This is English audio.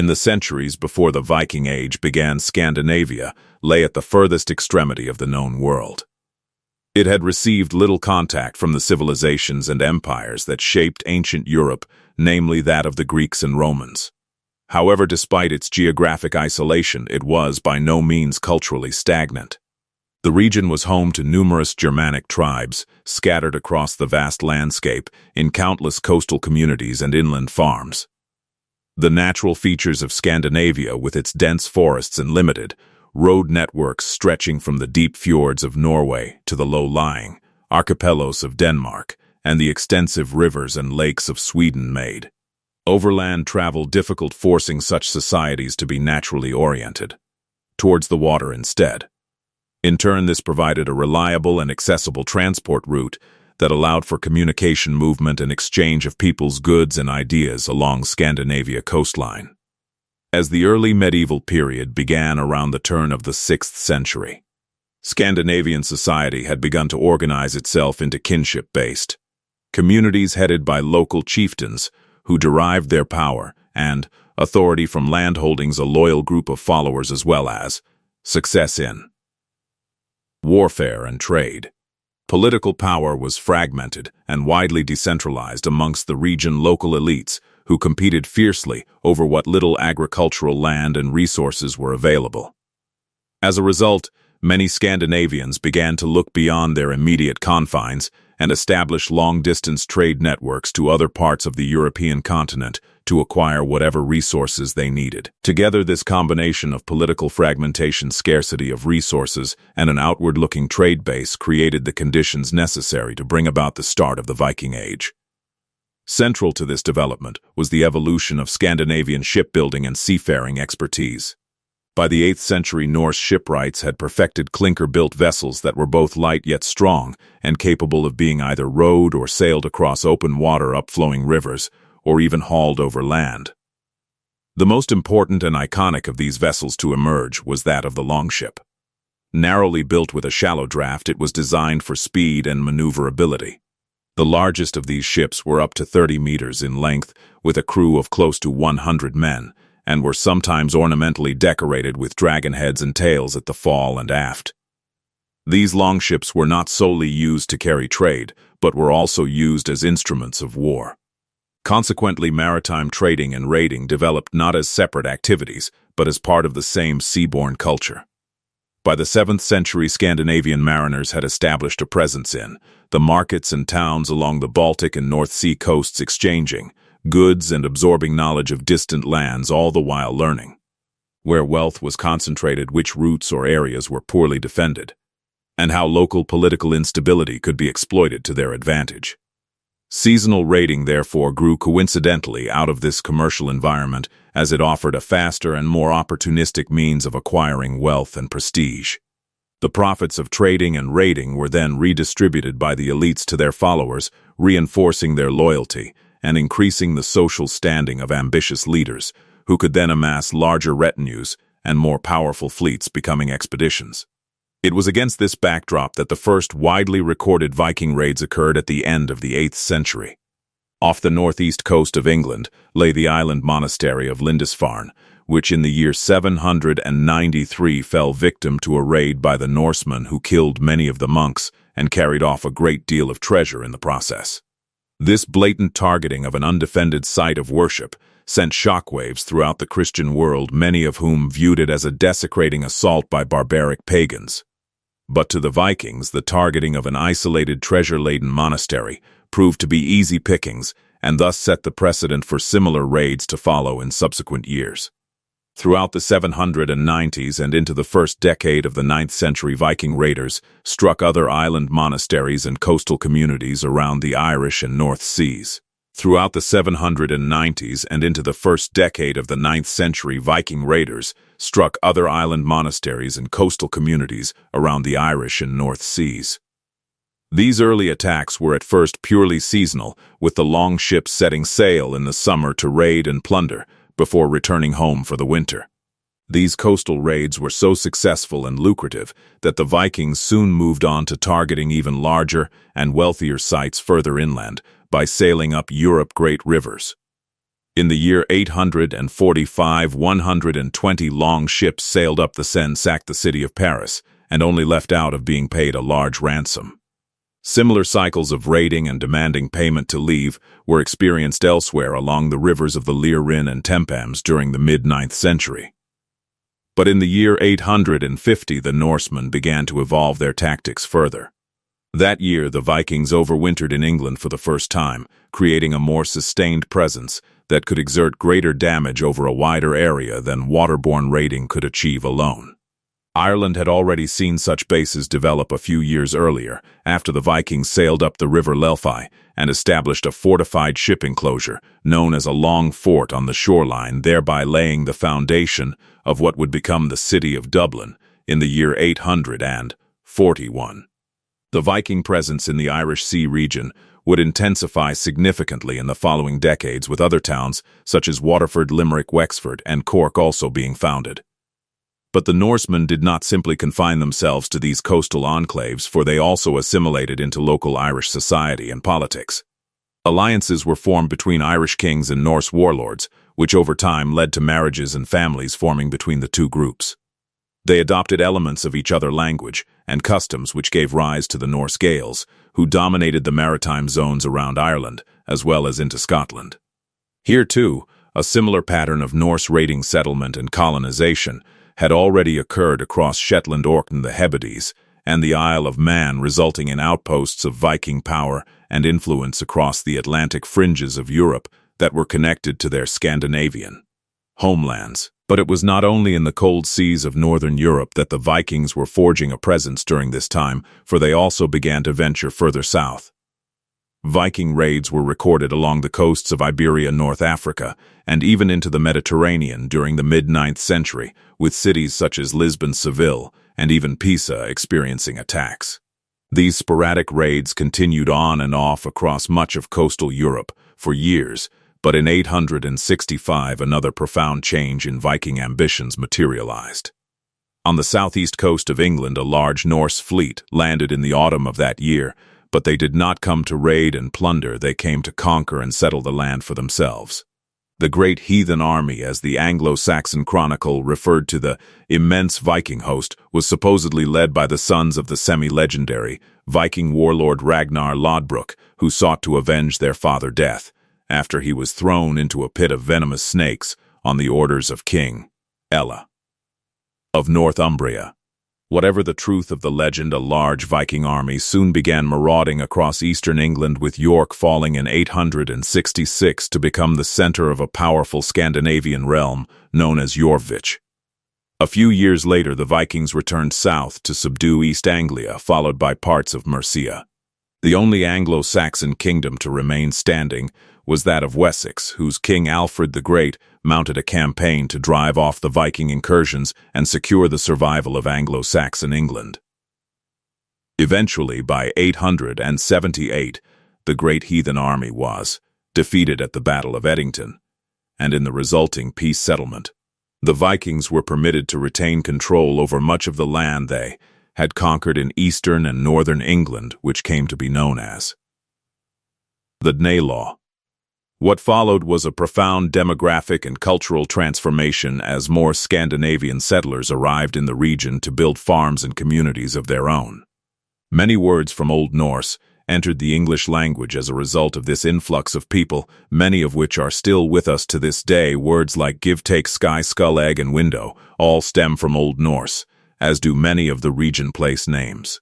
In the centuries before the Viking Age began, Scandinavia lay at the furthest extremity of the known world. It had received little contact from the civilizations and empires that shaped ancient Europe, namely that of the Greeks and Romans. However, despite its geographic isolation, it was by no means culturally stagnant. The region was home to numerous Germanic tribes, scattered across the vast landscape in countless coastal communities and inland farms. The natural features of Scandinavia, with its dense forests and limited road networks stretching from the deep fjords of Norway to the low-lying archipelagos of Denmark and the extensive rivers and lakes of Sweden, made overland travel difficult, forcing such societies to be naturally oriented towards the water instead. In turn, this provided a reliable and accessible transport route that allowed for communication, movement, and exchange of people's goods and ideas along Scandinavia coastline. As the early medieval period began around the turn of the 6th century, Scandinavian society had begun to organize itself into kinship-based communities headed by local chieftains who derived their power and authority from landholdings, a loyal group of followers, as well as success in warfare and trade. Political power was fragmented and widely decentralized amongst the region's local elites, who competed fiercely over what little agricultural land and resources were available. As a result, many Scandinavians began to look beyond their immediate confines and establish long-distance trade networks to other parts of the European continent to acquire whatever resources they needed. Together, this combination of political fragmentation, scarcity of resources, and an outward-looking trade base created the conditions necessary to bring about the start of the Viking Age. Central to this development was the evolution of Scandinavian shipbuilding and seafaring expertise. By the 8th century, Norse shipwrights had perfected clinker-built vessels that were both light yet strong and capable of being either rowed or sailed across open water, upflowing rivers, or even hauled over land. The most important and iconic of these vessels to emerge was that of the Longship. Narrowly built with a shallow draft, it was designed for speed and maneuverability. The largest of these ships were up to 30 meters in length, with a crew of close to 100 men, and were sometimes ornamentally decorated with dragon heads and tails at the fore and aft. These longships were not solely used to carry trade, but were also used as instruments of war. Consequently, maritime trading and raiding developed not as separate activities, but as part of the same seaborne culture. By the 7th century, Scandinavian mariners had established a presence in the markets and towns along the Baltic and North Sea coasts, exchanging goods and absorbing knowledge of distant lands, all the while learning where wealth was concentrated, which routes or areas were poorly defended, and how local political instability could be exploited to their advantage. Seasonal raiding, therefore, grew coincidentally out of this commercial environment, as it offered a faster and more opportunistic means of acquiring wealth and prestige. The profits of trading and raiding were then redistributed by the elites to their followers, reinforcing their loyalty and increasing the social standing of ambitious leaders, who could then amass larger retinues and more powerful fleets, becoming expeditions. It was against this backdrop that the first widely recorded Viking raids occurred at the end of the 8th century. Off the northeast coast of England lay the island monastery of Lindisfarne, which in the year 793 fell victim to a raid by the Norsemen, who killed many of the monks and carried off a great deal of treasure in the process. This blatant targeting of an undefended site of worship sent shockwaves throughout the Christian world, many of whom viewed it as a desecrating assault by barbaric pagans. But to the Vikings, the targeting of an isolated treasure-laden monastery proved to be easy pickings, and thus set the precedent for similar raids to follow in subsequent years. Throughout the 790s and into the first decade of the 9th century, Viking raiders struck other island monasteries and coastal communities around the Irish and North Seas. Throughout the 790s and into the first decade of the 9th century, Viking raiders struck other island monasteries and coastal communities around the Irish and North Seas. These early attacks were at first purely seasonal, with the longships setting sail in the summer to raid and plunder, before returning home for the winter. These coastal raids were so successful and lucrative that the Vikings soon moved on to targeting even larger and wealthier sites further inland by sailing up Europe's great rivers. In the year 845, 120 longships sailed up the Seine, sacked the city of Paris, and only left out of being paid a large ransom. Similar cycles of raiding and demanding payment to leave were experienced elsewhere along the rivers of the Lier, Rhine, and Thames during the mid-9th century. But in the year 850, the Norsemen began to evolve their tactics further. That year, the Vikings overwintered in England for the first time, creating a more sustained presence that could exert greater damage over a wider area than waterborne raiding could achieve alone. Ireland had already seen such bases develop a few years earlier, after the Vikings sailed up the River Lelfi and established a fortified ship enclosure known as a long fort on the shoreline, thereby laying the foundation of what would become the city of Dublin in the year 841. The Viking presence in the Irish Sea region would intensify significantly in the following decades, with other towns such as Waterford, Limerick, Wexford, and Cork also being founded. But the Norsemen did not simply confine themselves to these coastal enclaves, for they also assimilated into local Irish society and politics. Alliances were formed between Irish kings and Norse warlords, which over time led to marriages and families forming between the two groups. They adopted elements of each other's language and customs, which gave rise to the Norse Gaels, who dominated the maritime zones around Ireland, as well as into Scotland. Here, too, a similar pattern of Norse raiding, settlement, and colonization had already occurred across Shetland, Orkney, the Hebrides, and the Isle of Man, resulting in outposts of Viking power and influence across the Atlantic fringes of Europe that were connected to their Scandinavian homelands. But it was not only in the cold seas of northern Europe that the Vikings were forging a presence during this time, for they also began to venture further south. Viking raids were recorded along the coasts of Iberia, North Africa, and even into the Mediterranean during the mid-9th century, with cities such as Lisbon, Seville, and even Pisa experiencing attacks. These sporadic raids continued on and off across much of coastal Europe for years, but in 865 another profound change in Viking ambitions materialized. On the southeast coast of England, a large Norse fleet landed in the autumn of that year, but they did not come to raid and plunder, they came to conquer and settle the land for themselves. The Great Heathen Army, as the Anglo-Saxon Chronicle referred to the immense Viking host, was supposedly led by the sons of the semi-legendary Viking warlord Ragnar Lodbrok, who sought to avenge their father's death, after he was thrown into a pit of venomous snakes on the orders of King Ella of Northumbria. Whatever the truth of the legend, a large Viking army soon began marauding across eastern England, with York falling in 866 to become the center of a powerful Scandinavian realm known as Jorvik. A few years later, the Vikings returned south to subdue East Anglia, followed by parts of Mercia. The only Anglo-Saxon kingdom to remain standing was that of Wessex, whose King Alfred the Great mounted a campaign to drive off the Viking incursions and secure the survival of Anglo-Saxon England. Eventually, by 878, the Great Heathen Army was defeated at the Battle of Edington, and in the resulting peace settlement, the Vikings were permitted to retain control over much of the land they had conquered in eastern and northern England, which came to be known as the Danelaw. What followed was a profound demographic and cultural transformation as more Scandinavian settlers arrived in the region to build farms and communities of their own. Many words from Old Norse entered the English language as a result of this influx of people, many of which are still with us to this day. Words like give, take, sky, skull, egg, and window all stem from Old Norse, as do many of the region place names.